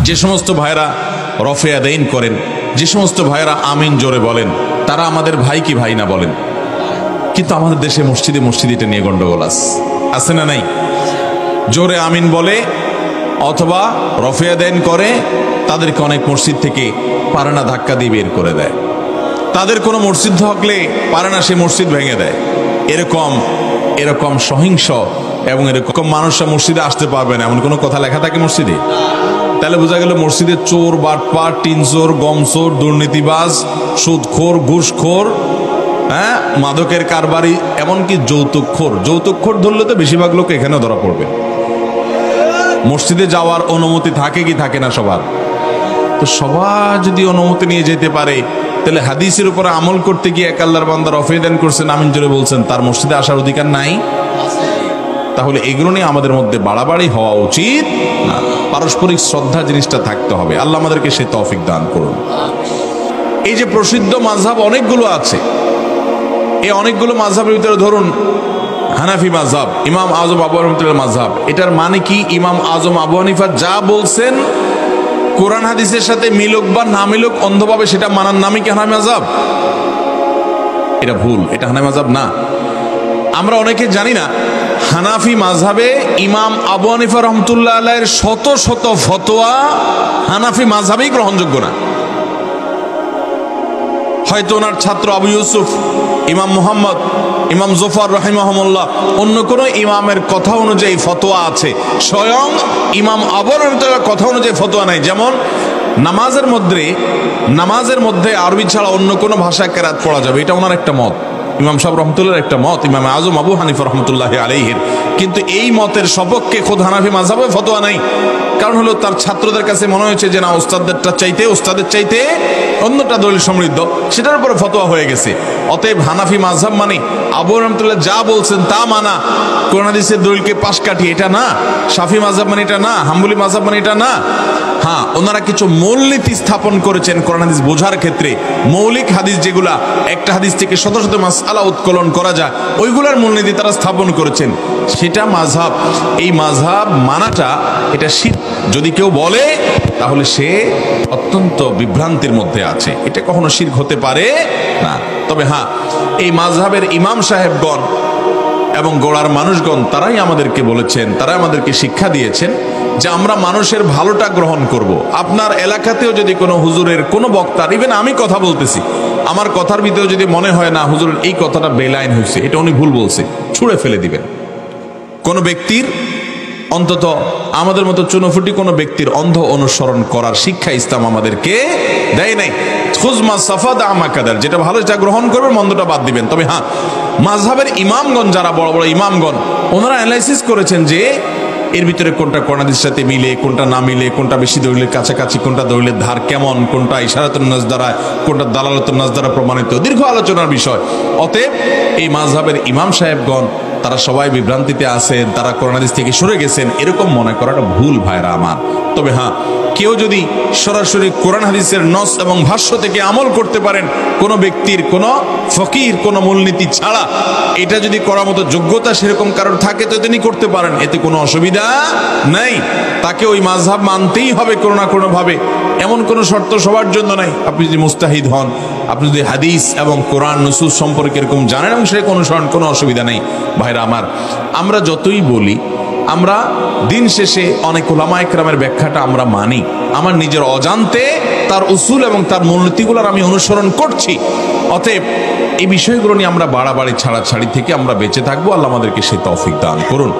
যে সমস্ত ভাইরা রফে আদাইন করেন, যে সমস্ত ভাইরা আমিন জোরে বলেন, তারা আমাদের ভাই কি ভাই না বলেন? কিন্তু আমাদের দেশে মসজিদে এটা নিয়ে গন্ডগোল আছে না নাই? জোরে আমিন বলে অথবা রফে আদাইন করে, তাদেরকে অনেক মসজিদ থেকে পারে না ধাক্কা দিয়ে বের করে দেয়। তাদের কোনো মসজিদ থাকলে পারে না সে মসজিদ ভেঙে দেয়। এরকম সহিংস এবং এরকম মানুষরা মসজিদে আসতে পারবে না এমন কোনো কথা লেখা থাকে মসজিদে? তাহলে বোঝা গেল মসজিদে চোর, বাটপার, টিনচোর, গমচোর, দুর্নীতিবাজ, সুদখোর, ঘুষখোর, মাদকের কারবারি, এমনকি যৌতুকখোর ধরলে তো বেশিরভাগ লোক এখানে ধরা পড়বে। মসজিদে যাওয়ার অনুমতি থাকে কি থাকে না সবার? তো সবার যদি অনুমতি নিয়ে যেতে পারে, তাহলে হাদিসের উপরে আমল করতে গিয়ে এক আল্লাহর বান্দা রফে দান করছেন, আমিন জোরে বলছেন, তার মসজিদে আসার অধিকার নাই? তাহলে এগুলো নিয়ে আমাদের মধ্যে বাড়াবাড়ি হওয়া উচিত না। পারস্পরিক শ্রদ্ধা জিনিসটা থাকতে হবে। আল্লাহ আমাদেরকে সে তৌফিক দান করুন। এই যে প্রসিদ্ধ মাযহাব অনেকগুলো আছে, এই অনেকগুলো মাযহাবের ভিতরে ধরুন হানাফি মাযহাব, ইমাম আযম আবু হানিফার মাযহাব। এটার মানে কি? ইমাম আযম আবু হানিফা যা বলছেন কোরআন হাদিসের সাথে মিলুক বা না মিলুক অন্ধভাবে সেটা মানার নামই কি হানাফি মাযহাব? এটা ভুল, এটা হানাফি মাযহাব না। আমরা অনেকে জানি না হানাফি মাযহাবে ইমাম আবু হানিফা রাহমাতুল্লাহ আলাইহির শত শত ফতোয়া হানাফি মাযহাবেই গ্রহণযোগ্য না। হয়তো ওনার ছাত্র আবু ইউসুফ, ইমাম মুহাম্মদ, ইমাম জুফর রাহিমাহুল্লাহ অন্য কোন ইমামের কথা অনুযায়ী ফতোয়া আছে, স্বয়ং ইমাম আবু হানিফার কথা অনুযায়ী ফতোয়া নাই। যেমন নামাজের মধ্যে আরবি ছাড়া অন্য কোনো ভাষায় কেরাত পড়া যাবে, এটা ওনার একটা মত, ইমাম সাহেব রহমতুল্লাহর একটা মত, ইমাম আযম আবু হানিফা রহমতুল্লাহ আলাইহির। কিন্তু এই মতের সপক্ষে খোদ হানাফি মাযহাবে ফতোয়া নাই। কারণ হলো তার ছাত্রদের কাছে মনে হয়েছে যে না, ওস্তাদের চাইতে অন্যটা দলিল সমৃদ্ধ, সেটার উপরে ফতোয়া হয়ে গেছে। অতএব হানাফি মাযহাব মানে আবু রহমতুল্লাহ যা বলছেন তা মানা, কোরআন হাদিসের দলিলকে পাশ কাটি এটা না। শাফি মাযহাব মানে এটা না, হাম্বলি মাযহাব মানে এটা না। হ্যাঁ, ওনারা কিছু মূলনীতি স্থাপন করেছেন কোরআন হাদিস বোঝার ক্ষেত্রে। মৌলিক হাদিস যেগুলা একটা হাদিস থেকে শত শত মাসআলা উৎকলন করা যায়, ওইগুলার মূলনীতি তারা স্থাপন করেছেন, সেটা মাযহাব। এই মাযহাব মানাটা এটা শিরক যদি কেউ বলে তাহলে সে অত্যন্ত বিভ্রান্তির মধ্যে আছে, এটা কখনো শিরক হতে পারে না। তবে হ্যাঁ, এই মাযহাবের ইমাম সাহেবগণ এবং গোড়ার মানুষগণ তারাই আমাদেরকে বলেছেন, তারাই আমাদেরকে শিক্ষা দিয়েছেন যে আমরা মানুষের ভালোটা গ্রহণ করব। আপনার এলাকাতেও যদি কোনো হুজুরের কোনো বক্তার, ইভেন আমি কথা বলতেছি, আমার কথার ভিতরে যদি মনে হয় না হুজুরের এই কথাটা বেলাইন হয়েছে, এটা উনি ভুল বলছে, ছুঁড়ে ফেলে দিবেন। কোনো ব্যক্তির, অন্তত আমাদের মতো চুনোফুটি কোনো ব্যক্তির অন্ধ অনুসরণ করার শিক্ষা ইসলাম আমাদেরকে দেয় নাই। খুজমা সাফাদা আমাকাদার, যেটা ভালো সেটা গ্রহণ করবেন, মন্দটা বাদ দিবেন। তবে হ্যাঁ, মাযহাবের ইমামগণ, যারা বড় বড় ইমামগণ, ওনারা অ্যানালাইসিস করেছেন যে এর ভিতরে কোনটা কোরআন হাদিসের সাথে মিলে, কোনটা না মিলে, কোনটা বেশি দলিলের কাছাকাছি, কোনটা দলিলের ধার কেমন, কোনটা ইশারাতুন নাস দ্বারা, কোনটা দালালাতুন নাস দ্বারা প্রমাণিত, দীর্ঘ আলোচনার বিষয়। অতএব এই মাযহাবের ইমাম সাহেবগণ তারা সবাই বিভ্রান্তিতে আছেন, তারা কোরআন হাদিস থেকে সরে গেছেন, এরকম মনে করাটা ভুল ভাইরা আমার। তবে হ্যাঁ, কেউ যদি সরাসরি কোরআন হাদিসের নস এবং ভাষ্য থেকে আমল করতে পারেন, কোনো ব্যক্তির, কোনো ফকির কোনো মূলনীতি ছাড়া, এটা যদি করার মতো যোগ্যতা সেরকম কারোর থাকে তো তিনি করতে পারেন, এতে কোনো অসুবিধা নাই। তাকে ওই মাযহাব মানতেই হবে কোনো না কোনো ভাবে, এমন কোনো শর্ত সবার জন্য নাই। আপনি যদি মুস্তাহিদ হন, আপনি যদি হাদিস এবং কোরআন নুসুস সম্পর্কে এরকম জানেন এবং সেটা অনুসরণ, কোনো অসুবিধা নেই। ভাইরা আমার, আমরা যতই বলি, আমরা দিন শেষে অনেক উলামা ইকরামের ব্যাখ্যাটা আমরা মানি, আমার নিজের অজান্তে তার উসুল এবং তার মূলনীতিগুলোর আমি অনুসরণ করছি। অতএব এই বিষয়গুলো নিয়ে আমরা বাড়াবাড়ি ছাড়াছাড়ি থেকে আমরা বেঁচে থাকবো। আল্লাহ আমাদেরকে সে তৌফিক দান করুন।